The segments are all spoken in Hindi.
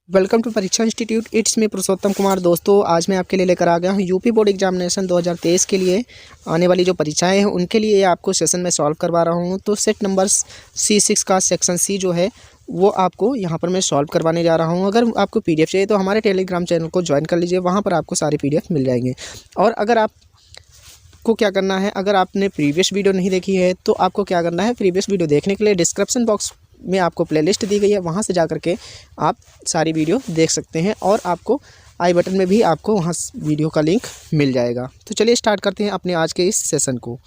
वेलकम टू परीक्षा इंस्टीट्यूट। इट्स में पुरुषोत्तम कुमार। दोस्तों, आज मैं आपके लिए लेकर आ गया हूँ यूपी बोर्ड एग्जामिनेशन 2023 के लिए आने वाली जो परीक्षाएं हैं उनके लिए आपको सेशन में सॉल्व करवा रहा हूँ। तो सेट नंबर C6 का सेक्शन सी जो है वो आपको यहाँ पर मैं सॉल्व करवाने जा रहा हूँ। अगर आपको PDF चाहिए तो हमारे टेलीग्राम चैनल को ज्वाइन कर लीजिए, वहाँ पर आपको सारे PDF मिल जाएंगे। और अगर आपको क्या करना है, अगर आपने प्रीवियस वीडियो नहीं देखी है तो आपको क्या करना है, प्रीवियस वीडियो देखने के लिए डिस्क्रिप्शन बॉक्स में आपको प्लेलिस्ट दी गई है, वहाँ से जा कर के आप सारी वीडियो देख सकते हैं और आपको आई बटन में भी आपको वहाँ वीडियो का लिंक मिल जाएगा। तो चलिए स्टार्ट करते हैं अपने आज के इस सेशन को।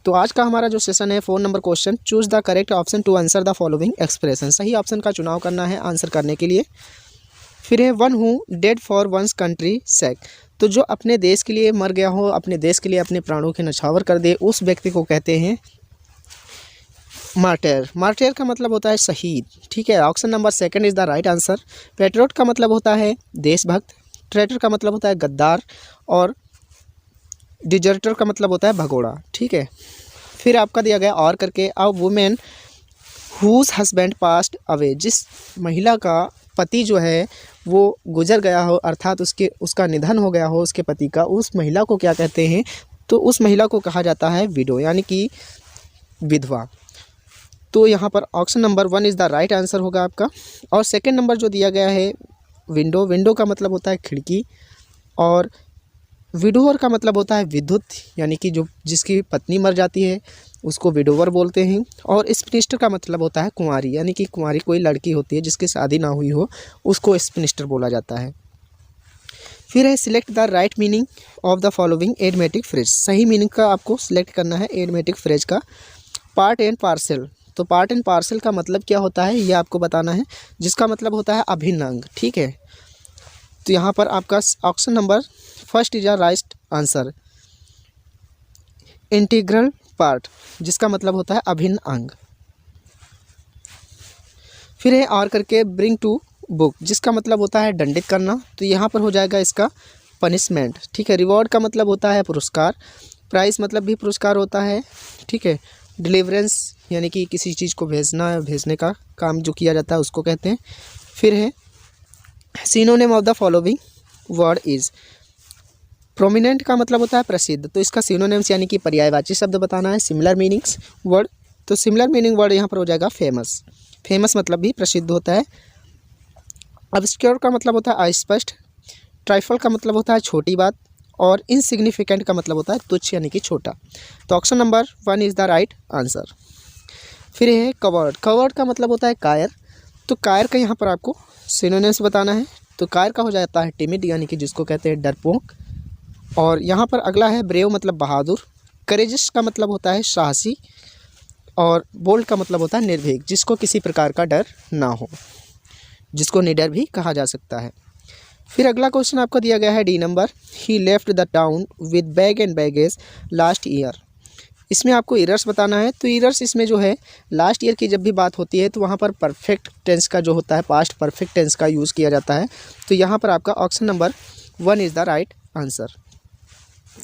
तो आज का हमारा जो सेशन है 4 number question, choose the correct option to answer the following expression. सही ऑप्शन का चुनाव करना है आंसर करने के लिए। फिर है one who dead for one's country sake. तो जो अपने देश के लिए मर गया हो, अपने देश के लिए अपने प्राणों के न्यौछावर कर दे, उस व्यक्ति को कहते हैं मार्टेर। मार्टेर का मतलब होता है शहीद। ठीक है, option number 2 is the right answer. Patriot का मतलब होता है देशभक्त। ट्रेटर का मतलब होता है गद्दार। और डिजर्टर का मतलब होता है भगोड़ा। ठीक है, फिर आपका दिया गया और करके a woman whose husband passed away. जिस महिला का पति जो है वो गुजर गया हो, अर्थात उसका निधन हो गया हो उसके पति का, उस महिला को क्या कहते हैं, तो उस महिला को कहा जाता है विडो, यानी कि विधवा। तो यहाँ पर option number 1 is the right answer होगा आपका। और सेकंड नंबर जो दिया गया है विंडो। विंडो का मतलब होता है खिड़की। और विडोवर का मतलब होता है विधुत, यानी कि जो जिसकी पत्नी मर जाती है उसको विडोवर बोलते हैं। और स्पिनिस्टर का मतलब होता है कुंवारी, यानी कि कुंवारी कोई लड़की होती है जिसकी शादी ना हुई हो, उसको स्पिनिस्टर बोला जाता है। फिर है select the right meaning of the following idiomatic phrase. सही मीनिंग का आपको सिलेक्ट करना है एडमेटिक फ्रेज का। Part and parcel. तो पार्ट एंड पार्सल का मतलब क्या होता है ये आपको बताना है, जिसका मतलब होता है अभिन्न अंग। ठीक है, तो यहाँ पर आपका option number 1 is a right answer. Integral part, जिसका मतलब होता है अभिन्न अंग। फिर है और करके ब्रिंग टू बुक, जिसका मतलब होता है दंडित करना। तो यहाँ पर हो जाएगा इसका पनिशमेंट। ठीक है, रिवॉर्ड का मतलब होता है पुरस्कार। प्राइस मतलब भी पुरस्कार होता है। ठीक है, डिलीवरेंस यानी कि किसी चीज़ को भेजने का काम जो किया जाता है उसको कहते हैं। फिर है synonym of the following word is. Prominent का मतलब होता है प्रसिद्ध, तो इसका सिनोनिम्स यानी कि पर्यायवाची शब्द बताना है। सिमिलर मीनिंग्स वर्ड, तो सिमिलर मीनिंग वर्ड यहाँ पर हो जाएगा फेमस। फेमस मतलब भी प्रसिद्ध होता है। ऑब्स्क्योर का मतलब होता है अस्पष्ट। ट्राइफल का मतलब होता है छोटी बात। और इनसिग्निफिकेंट का मतलब होता है तुच्छ, यानी कि छोटा। तो option number 1 is the right answer. फिर है कवर्ड। कवर्ड का मतलब होता है कायर। तो कायर का यहाँ पर आपको सिनोनिम्स बताना है। तो कायर का हो जाता है टिमिड, यानी कि जिसको कहते हैं डरपोक। और यहाँ पर अगला है ब्रेव मतलब बहादुर। करेजियस का मतलब होता है साहसी। और बोल्ड का मतलब होता है निर्भीक, जिसको किसी प्रकार का डर ना हो, जिसको निडर भी कहा जा सकता है। फिर अगला क्वेश्चन आपको दिया गया है D number. He left the town with bag and baggage last year. इसमें आपको ईयर्स बताना है। तो ईयर्स इसमें जो है लास्ट ईयर की जब भी बात होती है तो वहाँ पर परफेक्ट टेंस का जो होता है, पास्ट परफेक्ट टेंस का यूज़ किया जाता है। तो यहाँ पर आपका option number 1 is the right answer.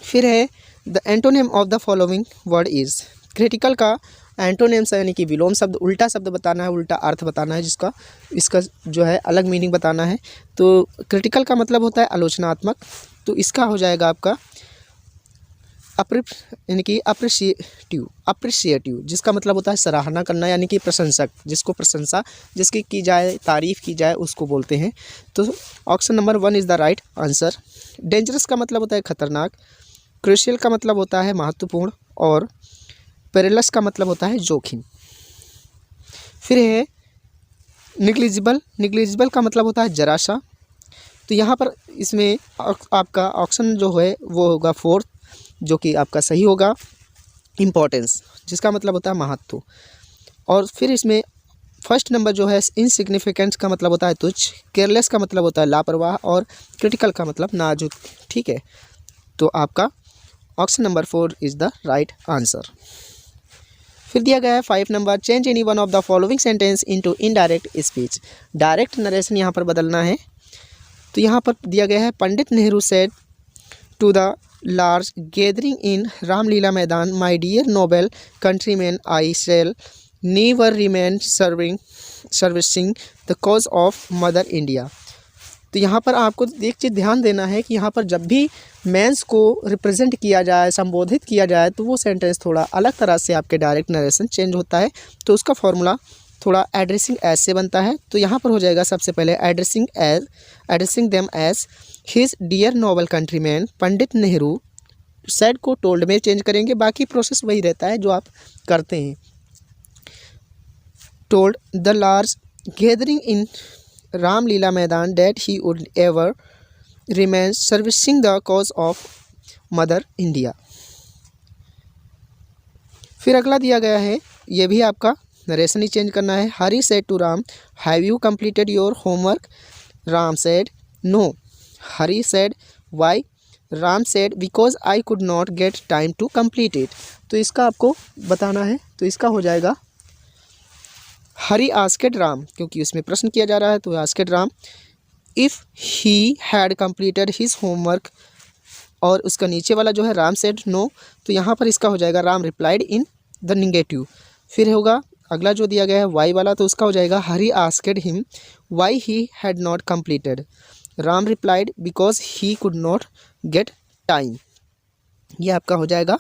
फिर है the antonym of the following word is. Critical का एंटोनिम्स यानी कि विलोम शब्द, उल्टा शब्द बताना है, उल्टा अर्थ बताना है, जिसका इसका जो है अलग मीनिंग बताना है। तो क्रिटिकल का मतलब होता है आलोचनात्मक। तो इसका हो जाएगा आपका यानी कि अप्रिशिएटिव, जिसका मतलब होता है सराहना करना, यानी कि प्रशंसक, जिसको प्रशंसा जिसकी की जाए, तारीफ़ की जाए, उसको बोलते हैं। तो option number 1 is the right answer. Dangerous का मतलब होता है खतरनाक। क्रूशियल का मतलब होता है महत्वपूर्ण। और पेरिलस का मतलब होता है जोखिम। फिर है निग्लिजिबल। निग्लिजिबल का मतलब होता है जरा सा। तो यहाँ पर इसमें आपका ऑप्शन जो है वो होगा 4, जो कि आपका सही होगा। इम्पोर्टेंस, जिसका मतलब होता है महत्व। और फिर इसमें फर्स्ट नंबर जो है इनसिग्निफिकेंट का मतलब होता है तुच्छ। केयरलेस का मतलब होता है लापरवाह। और क्रिटिकल का मतलब नाजुक। ठीक है, तो आपका option number 4 is the right answer. फिर दिया गया है 5 number. Change any one of the following sentence into indirect speech. Direct narration यहाँ पर बदलना है। तो यहाँ पर दिया गया है Pandit Nehru said to the large gathering in Ramlila Maidan, my dear noble countryman, I shall never remain servicing the cause of mother India. तो यहाँ पर आपको एक चीज़ ध्यान देना है कि यहाँ पर जब भी मेंस को रिप्रेजेंट किया जाए, संबोधित किया जाए, तो वो सेंटेंस थोड़ा अलग तरह से आपके डायरेक्ट नरेशन चेंज होता है। तो उसका फॉर्मूला थोड़ा एड्रेसिंग एज से बनता है। तो यहाँ पर हो जाएगा सबसे पहले addressing them as his dear noble countryman Pandit Nehru said को टोल्ड में चेंज करेंगे, बाकी प्रोसेस वही रहता है जो आप करते हैं। Told the large gathering in Ramlila Maidan that he would ever remain servicing the cause of mother India. फिर अगला दिया गया है, ये भी आपका नरेशन ही चेंज करना है। Hari said to Ram have you completed your homework, Ram said no. Hari said why, Ram said because I could not get time to complete it. तो इसका आपको बताना है। तो इसका हो जाएगा हरी आस्केड राम, क्योंकि उसमें प्रश्न किया जा रहा है तो asked Ram if he had completed his homework, और उसका नीचे वाला जो है राम सेड नो, तो यहाँ पर इसका हो जाएगा Ram replied in the negative. फिर होगा अगला जो दिया गया है वाई वाला, तो उसका हो जाएगा Hari asked him why he had not completed, Ram replied because he could not get time. ये आपका हो जाएगा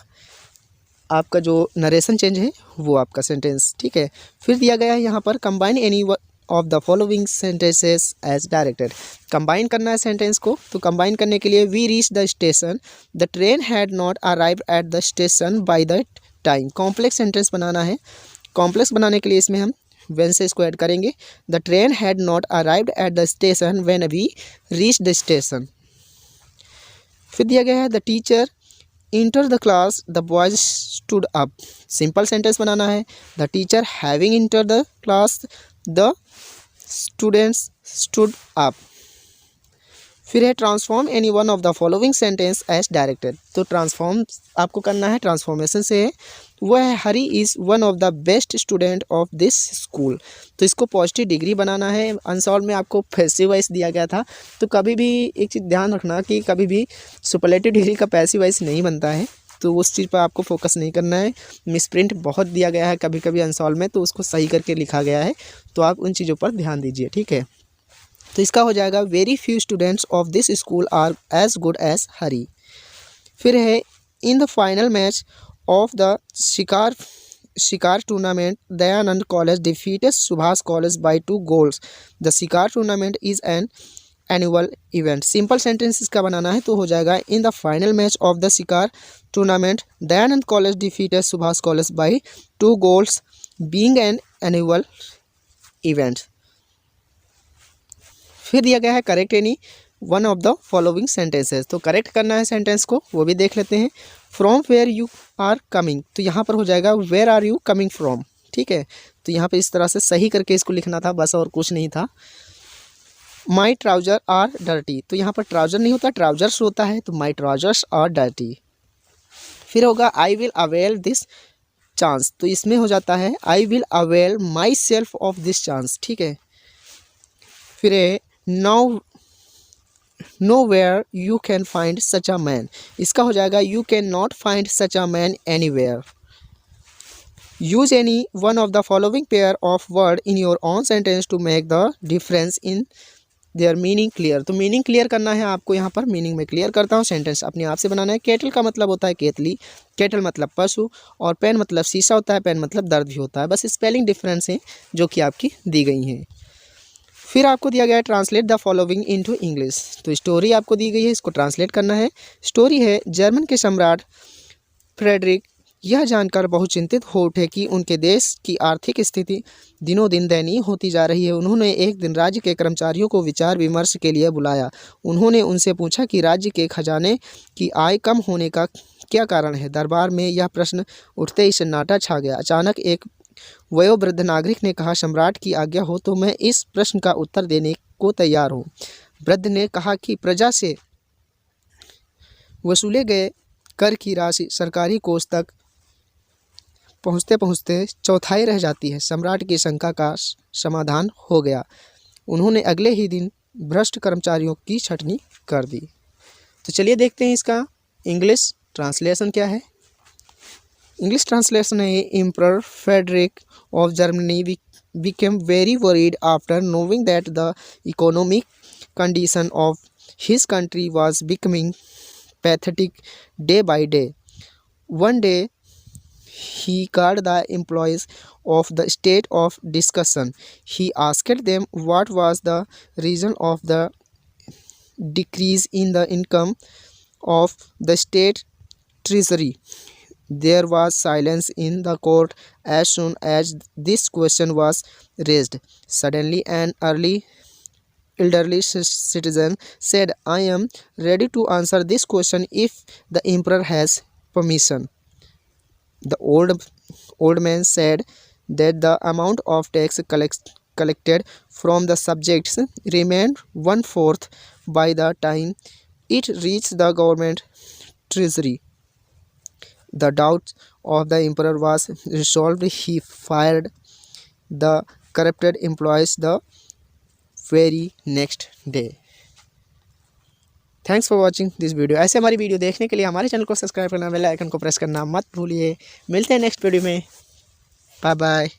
आपका जो नरेशन चेंज है वो आपका सेंटेंस, ठीक है। फिर दिया गया है यहाँ पर combine any of the following sentences as directed. Combine करना है सेंटेंस को, तो कंबाइन करने के लिए we reach the station, the train had not arrived at the station by the time. Complex sentence बनाना है। कॉम्प्लेक्स बनाने के लिए इसमें हम व्हेन से इसको ऐड करेंगे। The train had not arrived at the station when we reach the station. फिर दिया गया है the teacher enter the class the boys stood up. Simple sentence बनाना है। The teacher having enter the class the students stood up. फिर है transform any one of the following sentence as directed. तो ट्रांसफॉर्म आपको करना है, ट्रांसफॉर्मेशन से है। वो है Hari is one of the best student of this school. तो इसको पॉजिटिव डिग्री बनाना है। अनसॉल्व में आपको पैसिव वॉइस दिया गया था, तो कभी भी एक चीज़ ध्यान रखना कि कभी भी सुपरलेटिव डिग्री का पैसिव वॉइस नहीं बनता है, तो उस चीज़ पर आपको फोकस नहीं करना है। मिसप्रिंट बहुत दिया गया है कभी कभी अनसॉल्व में, तो उसको सही करके लिखा गया है, तो आप उन चीज़ों पर ध्यान दीजिए, ठीक है। तो इसका हो जाएगा very few students of this school are as good as Hari. फिर है in the final match of the Shikar tournament Dayanand college defeated Subhash college by 2 goals। The Shikar tournament is an annual event. Simple sentence इसका बनाना है, तो हो जाएगा in the final match of the Shikar tournament Dayanand college defeated Subhash college by 2 goals being an annual event. फिर दिया गया है correct any one of the following sentences. तो करेक्ट करना है सेंटेंस को, वो भी देख लेते हैं। From where you are coming, तो यहाँ पर हो जाएगा where are you coming from, ठीक है। तो यहाँ पे इस तरह से सही करके इसको लिखना था, बस और कुछ नहीं था। माई ट्राउजर आर डर्टी, तो यहाँ पर ट्राउजर नहीं होता, ट्राउजर्स होता है, तो माई ट्राउजर्स आर डर्टी। फिर होगा I will avail this chance, तो इसमें हो जाता है I will avail myself of this chance, ठीक है। फिर है nowhere you can find such a man, इसका हो जाएगा you cannot find such a man anywhere. Use any one of the following pair of word in your own sentence to make the difference in their meaning clear. तो मीनिंग क्लियर करना है आपको, यहाँ पर मीनिंग में क्लियर करता हूँ, सेंटेंस अपने आप से बनाना है। केटल का मतलब होता है केतली, केटल मतलब पशु, और पेन मतलब शीशा होता है, पेन मतलब दर्द भी होता है। बस स्पेलिंग डिफरेंस है जो कि आपकी दी गई हैं। फिर आपको दिया गया है translate the following into English. तो स्टोरी आपको दी गई है, इसको ट्रांसलेट करना है। स्टोरी है जर्मन के सम्राट फ्रेडरिक यह जानकर बहुत चिंतित हो उठे कि उनके देश की आर्थिक स्थिति दिनों दिन दयनीय होती जा रही है। उन्होंने एक दिन राज्य के कर्मचारियों को विचार विमर्श के लिए बुलाया। उन्होंने उनसे पूछा कि राज्य के खजाने की आय कम होने का क्या कारण है। दरबार में यह प्रश्न उठते ही सन्नाटा छा गया। अचानक एक वयोवृद्ध नागरिक ने कहा, सम्राट की आज्ञा हो तो मैं इस प्रश्न का उत्तर देने को तैयार हूँ। वृद्ध ने कहा कि प्रजा से वसूले गए कर की राशि सरकारी कोष तक पहुँचते पहुँचते चौथाई रह जाती है। सम्राट की शंका का समाधान हो गया। उन्होंने अगले ही दिन भ्रष्ट कर्मचारियों की छटनी कर दी। तो चलिए देखते हैं इसका इंग्लिश ट्रांसलेशन क्या है। इंग्लिश ट्रांसलेशन है emperor Frederick of Germany became very worried after knowing that the economic condition of his country was becoming pathetic day by day. One day, he called the employees of the state of discussion. He asked them what was the reason of the decrease in the income of the state treasury. There was silence in the court as soon as this question was raised. Suddenly, an elderly citizen said, "I am ready to answer this question if the emperor has permission." The old man said that the amount of tax collected from the subjects remained one-fourth by the time it reached the government treasury. The doubt of the emperor was resolved. He fired the corrupted employees the very next day. Thanks for watching this video. ऐसे हमारी वीडियो देखने के लिए हमारे चैनल को सब्सक्राइब करना, बेल आइकन को प्रेस करना मत भूलिए। मिलते हैं नेक्स्ट वीडियो में। Bye bye.